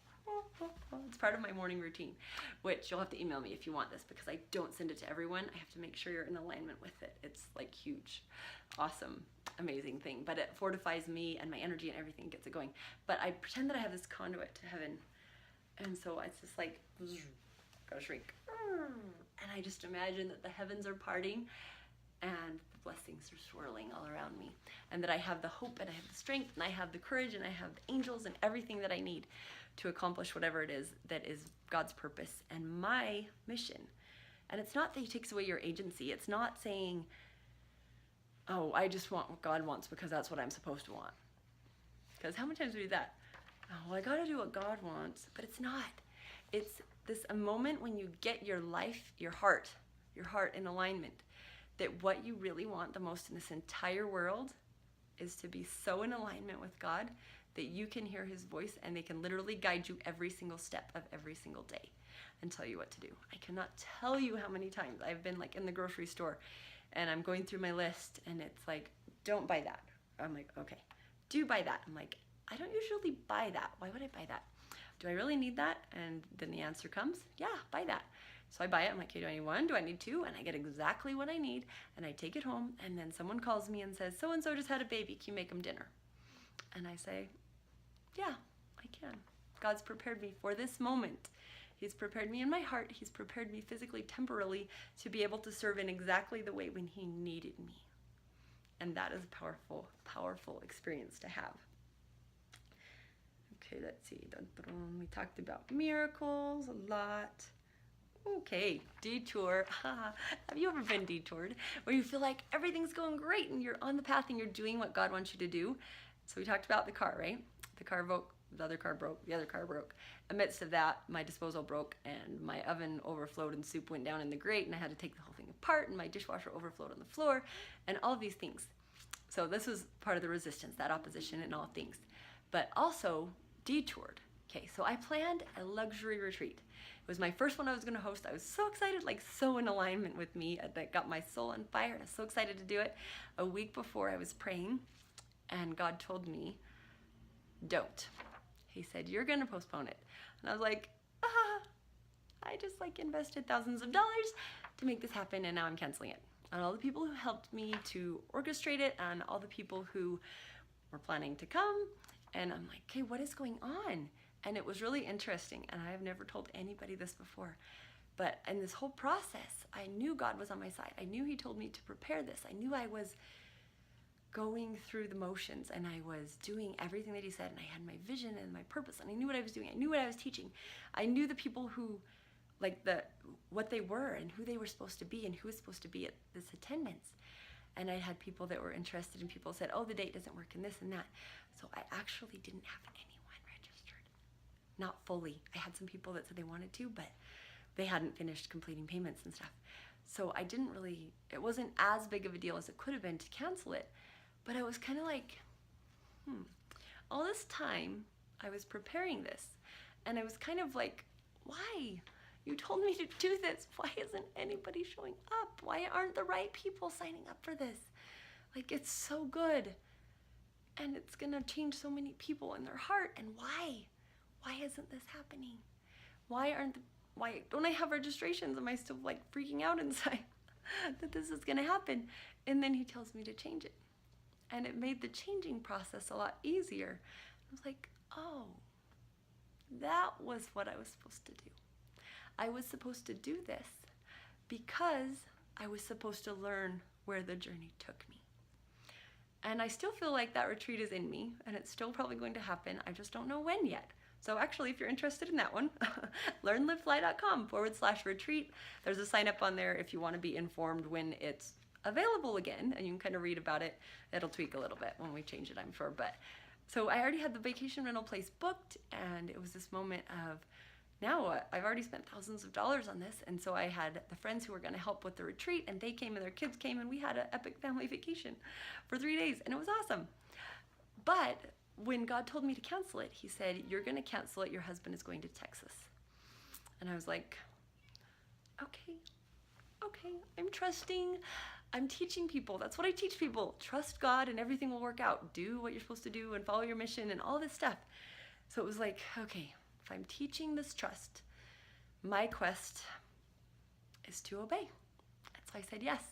It's part of my morning routine, which you'll have to email me if you want this, because I don't send it to everyone. I have to make sure you're in alignment with it. It's like huge, awesome, amazing thing, but it fortifies me and my energy and everything gets it going. But I pretend that I have this conduit to heaven, and so it's just like, gotta shrink. And I just imagine that the heavens are parting and the blessings are swirling all around me, and that I have the hope and I have the strength and I have the courage and I have the angels and everything that I need to accomplish whatever it is that is God's purpose and my mission. And it's not that He takes away your agency. It's not saying, oh, I just want what God wants because that's what I'm supposed to want. Because how many times do we do that? Oh, well, I gotta do what God wants. But it's not. It's a moment when you get your life, your heart in alignment, that what you really want the most in this entire world is to be so in alignment with God that you can hear His voice and they can literally guide you every single step of every single day and tell you what to do. I cannot tell you how many times I've been like in the grocery store and I'm going through my list and it's like, don't buy that. I'm like, okay, do buy that. I'm like, I don't usually buy that. Why would I buy that? Do I really need that? And then the answer comes, yeah, buy that. So I buy it. I'm like, okay, do I need 1? Do I need 2? And I get exactly what I need. And I take it home. And then someone calls me and says, so-and-so just had a baby. Can you make them dinner? And I say, yeah, I can. God's prepared me for this moment. He's prepared me in my heart. He's prepared me physically, temporally, to be able to serve in exactly the way when He needed me. And that is a powerful, powerful experience to have. Okay, let's see. We talked about miracles a lot. Okay, detour. Have you ever been detoured? Where you feel like everything's going great and you're on the path and you're doing what God wants you to do. So we talked about the car, right? The car broke, the other car broke, the other car broke. Amidst of that, my disposal broke and my oven overflowed and soup went down in the grate and I had to take the whole thing apart and my dishwasher overflowed on the floor and all of these things. So this was part of the resistance, that opposition and all things. But also detoured. Okay, so I planned a luxury retreat. It was my first one I was going to host. I was so excited, like so in alignment with me. That got my soul on fire. I was so excited to do it. A week before I was praying and God told me, don't. He said, you're going to postpone it. And I was like, I just like invested thousands of dollars to make this happen and now I'm canceling it. And all the people who helped me to orchestrate it and all the people who were planning to come. And I'm like, okay, what is going on? And it was really interesting, and I have never told anybody this before, but in this whole process, I knew God was on my side. I knew He told me to prepare this. I knew I was going through the motions, and I was doing everything that He said, and I had my vision and my purpose, and I knew what I was doing. I knew what I was teaching. I knew the people who, like what they were and who they were supposed to be and who was supposed to be at this attendance. And I had people that were interested, and people said, oh, the date doesn't work and this and that. So I actually didn't have anyone registered. Not fully. I had some people that said they wanted to, but they hadn't finished completing payments and stuff. So I didn't really, it wasn't as big of a deal as it could have been to cancel it. But I was kind of like, all this time I was preparing this, and I was kind of like, why? You told me to do this. Why isn't anybody showing up? Why aren't the right people signing up for this? Like, it's so good. And it's going to change so many people in their heart. And why? Why isn't this happening? Why don't I have registrations? Am I still like freaking out inside that this is going to happen? And then he tells me to change it. And it made the changing process a lot easier. I was like, oh, that was what I was supposed to do. I was supposed to do this because I was supposed to learn where the journey took me. And I still feel like that retreat is in me, and it's still probably going to happen. I just don't know when yet. So actually, if you're interested in that one, learnlivefly.com/retreat. There's a sign up on there if you want to be informed when it's available again, and you can kind of read about it. It'll tweak a little bit when we change it, I'm sure. But so I already had the vacation rental place booked, and it was this moment of, now what? I've already spent thousands of dollars on this. And so I had the friends who were going to help with the retreat, and they came and their kids came, and we had an epic family vacation for 3 days, and it was awesome. But when God told me to cancel it, he said, you're going to cancel it. Your husband is going to Texas. And I was like, okay, I'm trusting. I'm teaching people. That's what I teach people. Trust God and everything will work out. Do what you're supposed to do and follow your mission and all this stuff. So it was like, okay, if I'm teaching this trust, my quest is to obey. So I said yes.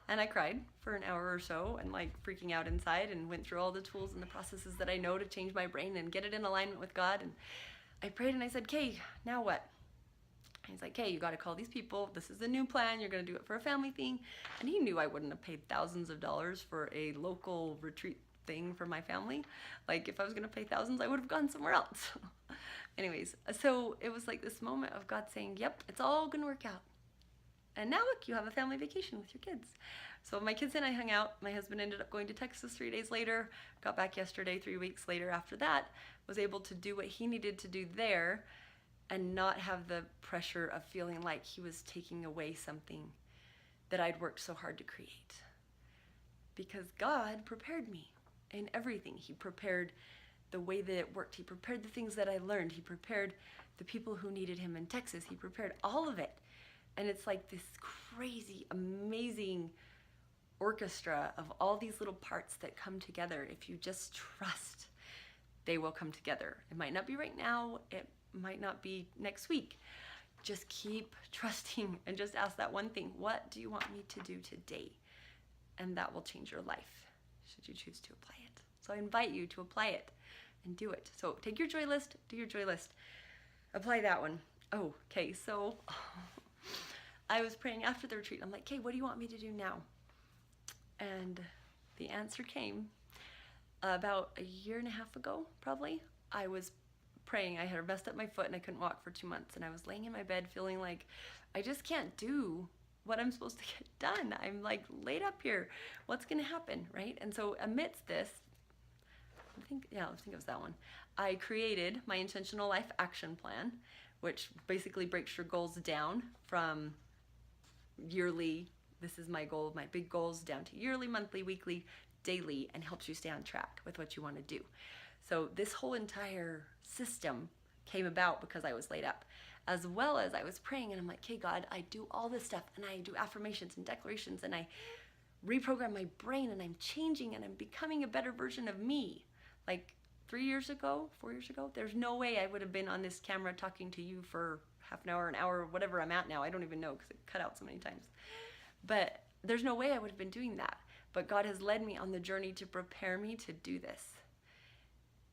And I cried for an hour or so and like freaking out inside, and went through all the tools and the processes that I know to change my brain and get it in alignment with God. And I prayed and I said, "Okay, now what?" And he's like, "Okay, you got to call these people. This is the new plan. You're going to do it for a family thing." And he knew I wouldn't have paid thousands of dollars for a local retreat thing for my family. Like, if I was going to pay thousands, I would have gone somewhere else. Anyways, so it was like this moment of God saying, "Yep, it's all going to work out. And now look, you have a family vacation with your kids." So my kids and I hung out. My husband ended up going to Texas 3 days later, got back yesterday, 3 weeks later after that, was able to do what he needed to do there and not have the pressure of feeling like he was taking away something that I'd worked so hard to create. Because God prepared me in everything. He prepared the way that it worked. He prepared the things that I learned. He prepared the people who needed him in Texas. He prepared all of it. And it's like this crazy, amazing orchestra of all these little parts that come together. If you just trust, they will come together. It might not be right now. It might not be next week. Just keep trusting and just ask that one thing. What do you want me to do today? And that will change your life, should you choose to apply it. So I invite you to apply it and do it. So take your joy list, do your joy list, apply that one. Oh, okay, so I was praying after the retreat. I'm like, "Okay, what do you want me to do now?" And the answer came about a year and a half ago, probably. I was praying. I had messed up my foot and I couldn't walk for 2 months. And I was laying in my bed feeling like I just can't do what I'm supposed to get done. I'm like laid up here. What's going to happen, right? And so amidst this, I think it was that one. I created my intentional life action plan, which basically breaks your goals down from yearly, this is my goal, my big goals, down to yearly, monthly, weekly, daily, and helps you stay on track with what you want to do. So this whole entire system came about because I was laid up, as well as I was praying, and I'm like, "Okay, God, I do all this stuff, and I do affirmations and declarations, and I reprogram my brain, and I'm changing, and I'm becoming a better version of me." Like 4 years ago, there's no way I would have been on this camera talking to you for half an hour, whatever I'm at now. I don't even know because it cut out so many times. But there's no way I would have been doing that. But God has led me on the journey to prepare me to do this.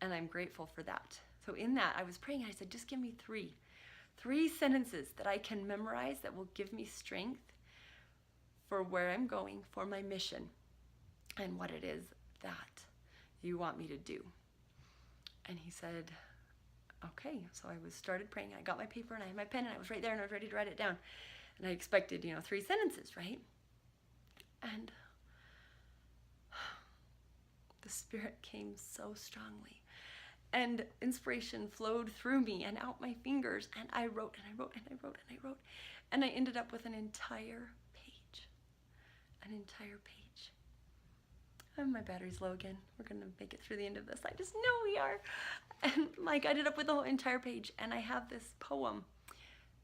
And I'm grateful for that. So in that, I was praying, and I said, "Just give me three sentences that I can memorize that will give me strength for where I'm going, for my mission, and what it is that you want me to do." And he said, "Okay." So I started praying. I got my paper and I had my pen and I was right there and I was ready to write it down. And I expected, 3 sentences, right? And the Spirit came so strongly. And inspiration flowed through me and out my fingers. And I wrote and I wrote and I wrote and I wrote. And I ended up with an entire page. An entire page. And my battery's low again. We're going to make it through the end of this. I just know we are. And like I ended up with the whole entire page. And I have this poem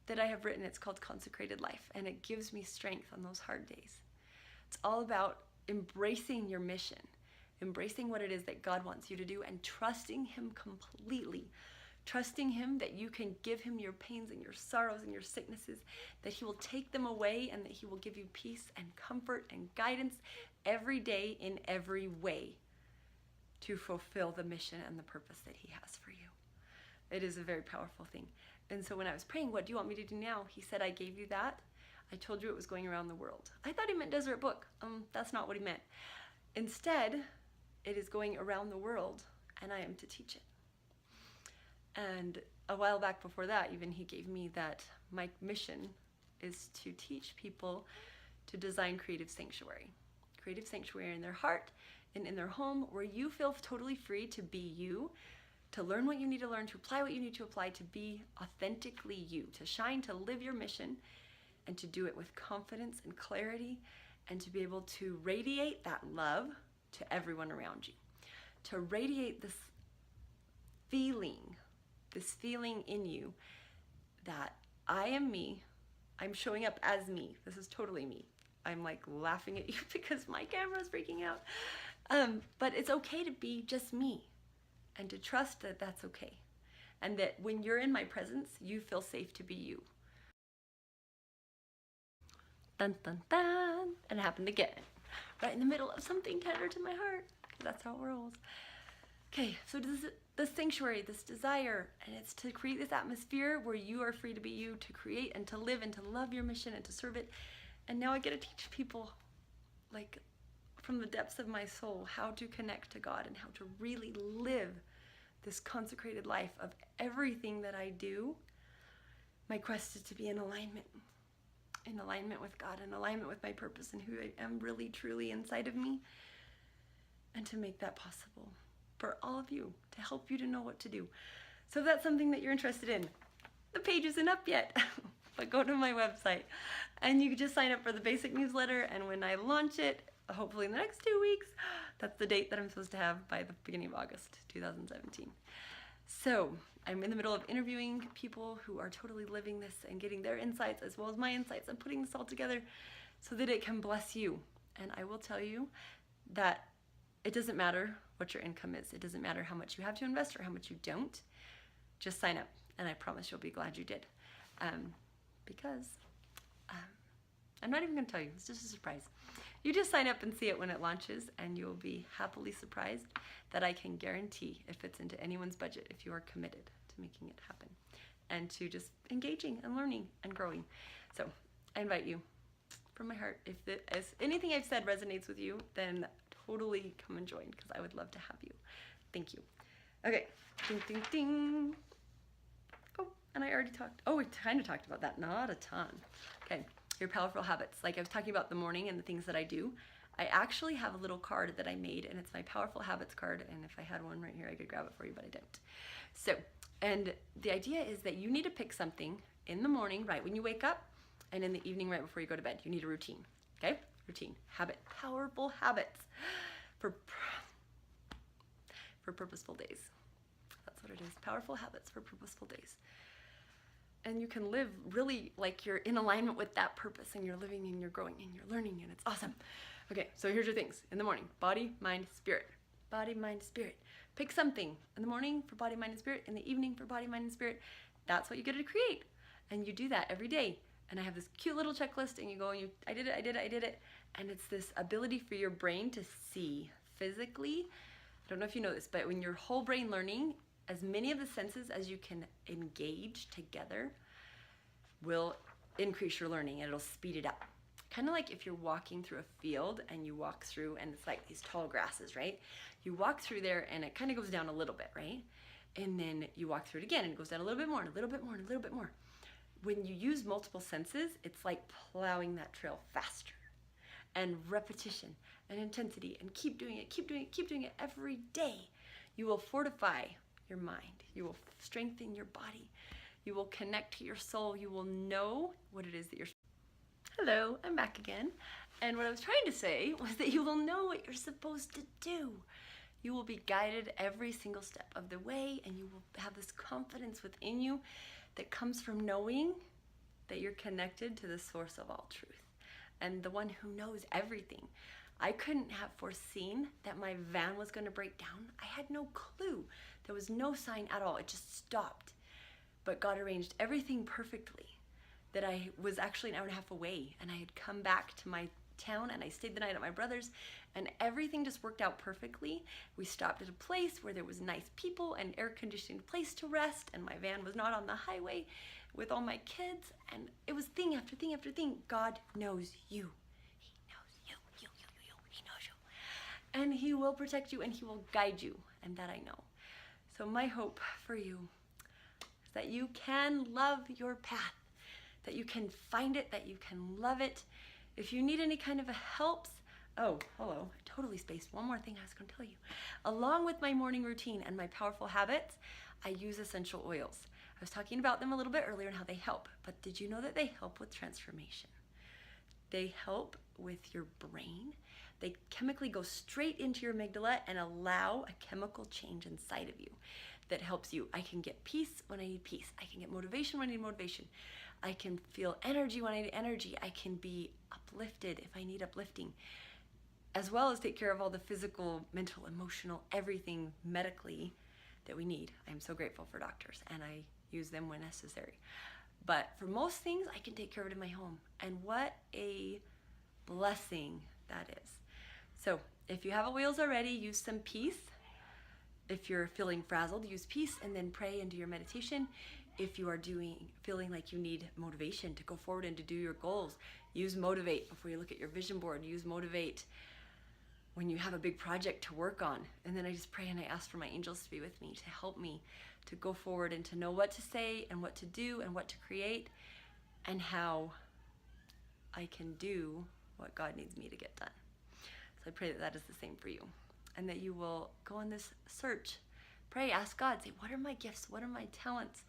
that I have written. It's called Consecrated Life. And it gives me strength on those hard days. It's all about embracing your mission. Embracing what it is that God wants you to do and trusting Him completely. Trusting Him that you can give Him your pains and your sorrows and your sicknesses, that He will take them away and that He will give you peace and comfort and guidance every day in every way to fulfill the mission and the purpose that He has for you. It is a very powerful thing. And so when I was praying, what do you want me to do now? He said, I gave you that. I told you it was going around the world. I thought He meant desert book. That's not what He meant. Instead, it is going around the world, and I am to teach it. And a while back before that, even He gave me that my mission is to teach people to design creative sanctuary in their heart and in their home, where you feel totally free to be you, to learn what you need to learn, to apply what you need to apply, to be authentically you, to shine, to live your mission, and to do it with confidence and clarity, and to be able to radiate that love to everyone around you, to radiate this feeling in you that I am me, I'm showing up as me, this is totally me. I'm like laughing at you because my camera's freaking out. But it's okay to be just me and to trust that that's okay. And that when you're in my presence, you feel safe to be you. Dun, dun, dun. And it happened again. Right in the middle of something tender to my heart. That's how it rolls. Okay, so this sanctuary, this desire, and it's to create this atmosphere where you are free to be you, to create and to live and to love your mission and to serve it. And now I get to teach people, like, from the depths of my soul, how to connect to God and how to really live this consecrated life of everything that I do. My quest is to be in alignment with God, in alignment with my purpose and who I am really, truly inside of me, and to make that possible for all of you, to help you to know what to do. So if that's something that you're interested in, the page isn't up yet, but go to my website and you can just sign up for the basic newsletter, and when I launch it, hopefully in the next 2 weeks, that's the date that I'm supposed to have, by the beginning of August 2017. So I'm in the middle of interviewing people who are totally living this and getting their insights as well as my insights and putting this all together so that it can bless you. And I will tell you that it doesn't matter what your income is. It doesn't matter how much you have to invest or how much you don't. Just sign up, and I promise you'll be glad you did. Because I'm not even going to tell you. It's just a surprise. You just sign up and see it when it launches, and you'll be happily surprised that I can guarantee it fits into anyone's budget if you are committed to making it happen and to just engaging and learning and growing. So I invite you from my heart. If anything I've said resonates with you, then totally come and join, because I would love to have you. Thank you. Okay. Ding, ding, ding. Oh, and I already talked. Oh, we kind of talked about that. Not a ton. Okay. Your powerful habits. Like I was talking about the morning and the things that I do. I actually have a little card that I made, and it's my powerful habits card. And if I had one right here, I could grab it for you, but I don't. So, and the idea is that you need to pick something in the morning, right when you wake up, and in the evening, right before you go to bed. You need a routine. Okay? Routine. Habit. Powerful habits for purposeful days. That's what it is. Powerful habits for purposeful days. And you can live really like you're in alignment with that purpose, and you're living and you're growing and you're learning, and it's awesome. Okay, so here's your things. In the morning, body, mind, spirit. Body, mind, spirit. Pick something in the morning for body, mind, and spirit. In the evening for body, mind, and spirit. That's what you get to create. And you do that every day. And I have this cute little checklist, and you go and I did it. And it's this ability for your brain to see physically. I don't know if you know this, but when your whole brain learning, as many of the senses as you can engage together will increase your learning, and it'll speed it up. Kind of like if you're walking through a field and you walk through and it's like these tall grasses, right? You walk through there and it kind of goes down a little bit, right? And then you walk through it again and it goes down a little bit more and a little bit more and a little bit more. When you use multiple senses, it's like plowing that trail faster. and repetition and intensity, and keep doing it, keep doing it, keep doing it every day, you will fortify your mind. You will strengthen your body. You will connect to your soul. You will know what it is that you're... Hello, I'm back again. And what I was trying to say was that you will know what you're supposed to do. You will be guided every single step of the way, and you will have this confidence within you that comes from knowing that you're connected to the source of all truth and the one who knows everything. I couldn't have foreseen that my van was going to break down. I had no clue. There was no sign at all. It just stopped. But God arranged everything perfectly, that I was actually an hour and a half away, and I had come back to my town, and I stayed the night at my brother's, and everything just worked out perfectly. We stopped at a place where there was nice people and air-conditioned place to rest, and my van was not on the highway with all my kids, and it was thing after thing after thing. God knows you. He knows you. He knows you. And He will protect you, and He will guide you, and that I know. So my hope for you is that you can love your path, that you can find it, that you can love it. If you need any kind of helps, oh, hello, I totally spaced one more thing I was going to tell you. Along with my morning routine and my powerful habits, I use essential oils. I was talking about them a little bit earlier and how they help, but did you know that they help with transformation? They help with your brain. They chemically go straight into your amygdala and allow a chemical change inside of you that helps you. I can get peace when I need peace. I can get motivation when I need motivation. I can feel energy when I need energy. I can be uplifted if I need uplifting, as well as take care of all the physical, mental, emotional, everything medically that we need. I'm so grateful for doctors, and I use them when necessary. But for most things, I can take care of it in my home. And what a blessing that is. So if you have oils already, use some peace. If you're feeling frazzled, use peace and then pray and do your meditation. If you are feeling like you need motivation to go forward and to do your goals, use motivate before you look at your vision board. Use motivate when you have a big project to work on. And then I just pray and I ask for my angels to be with me, to help me to go forward and to know what to say and what to do and what to create and how I can do what God needs me to get done. So I pray that that is the same for you, and that you will go on this search. Pray, ask God, say, what are my gifts? What are my talents?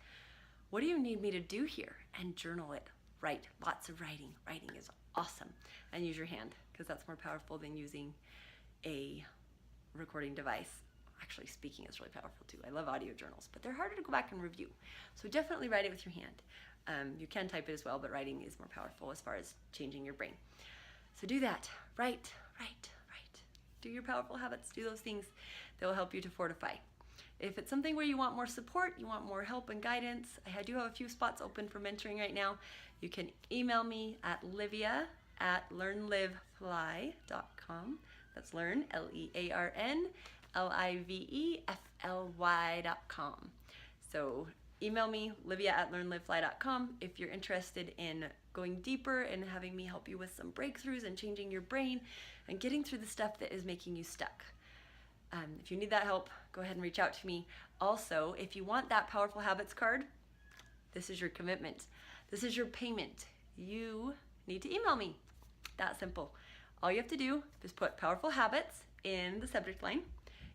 What do you need me to do here? And journal it. Write. Lots of writing. Writing is awesome. And use your hand, because that's more powerful than using a recording device. Actually, speaking is really powerful too. I love audio journals, but they're harder to go back and review. So definitely write it with your hand. You can type it as well, but writing is more powerful as far as changing your brain. So do that. Write. Do your powerful habits. Do those things that will help you to fortify. If it's something where you want more support, you want more help and guidance, I do have a few spots open for mentoring right now. You can email me at livia@learnlivefly.com. That's learn, LearnLivefly.com. So email me, livia@learnlivefly.com, if you're interested in going deeper and having me help you with some breakthroughs and changing your brain and getting through the stuff that is making you stuck. If you need that help, go ahead and reach out to me. Also, if you want that Powerful Habits card, this is your commitment. This is your payment. You need to email me. That simple. All you have to do is put Powerful Habits in the subject line.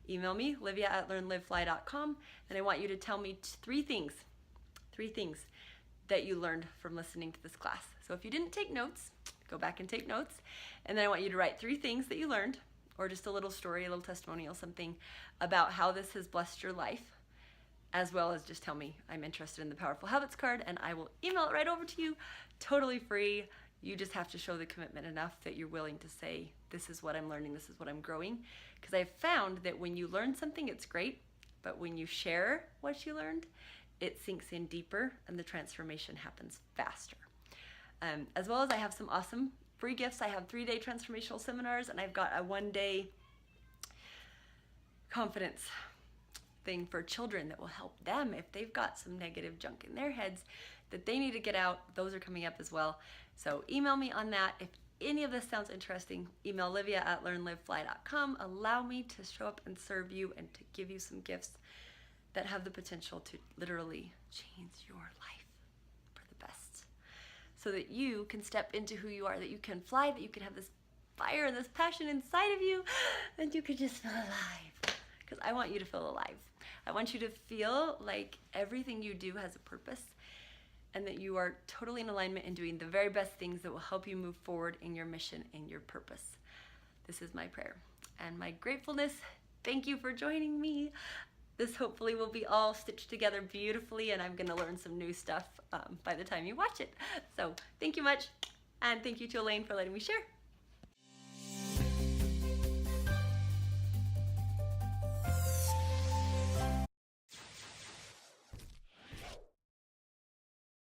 Email me, livia@learnlivefly.com, and I want you to tell me three things that you learned from listening to this class. So if you didn't take notes, go back and take notes, and then I want you to write 3 things that you learned, or just a little story, a little testimonial, something about how this has blessed your life, as well as just tell me, I'm interested in the Powerful Habits card, and I will email it right over to you, totally free. You just have to show the commitment enough that you're willing to say, this is what I'm learning, this is what I'm growing. Because I've found that when you learn something, it's great, but when you share what you learned, it sinks in deeper and the transformation happens faster. As well as I have some awesome free gifts. I have 3-day transformational seminars, and I've got a 1-day confidence thing for children that will help them if they've got some negative junk in their heads that they need to get out. Those are coming up as well. So email me on that. If any of this sounds interesting, email livia@learnlivefly.com. Allow me to show up and serve you and to give you some gifts that have the potential to literally change your life for the best, so that you can step into who you are, that you can fly, that you can have this fire and this passion inside of you, and you could just feel alive. Because I want you to feel alive. I want you to feel like everything you do has a purpose, and that you are totally in alignment and doing the very best things that will help you move forward in your mission and your purpose. This is my prayer and my gratefulness. Thank you for joining me. This hopefully will be all stitched together beautifully, and I'm gonna learn some new stuff by the time you watch it. So thank you much, and thank you to Elaine for letting me share.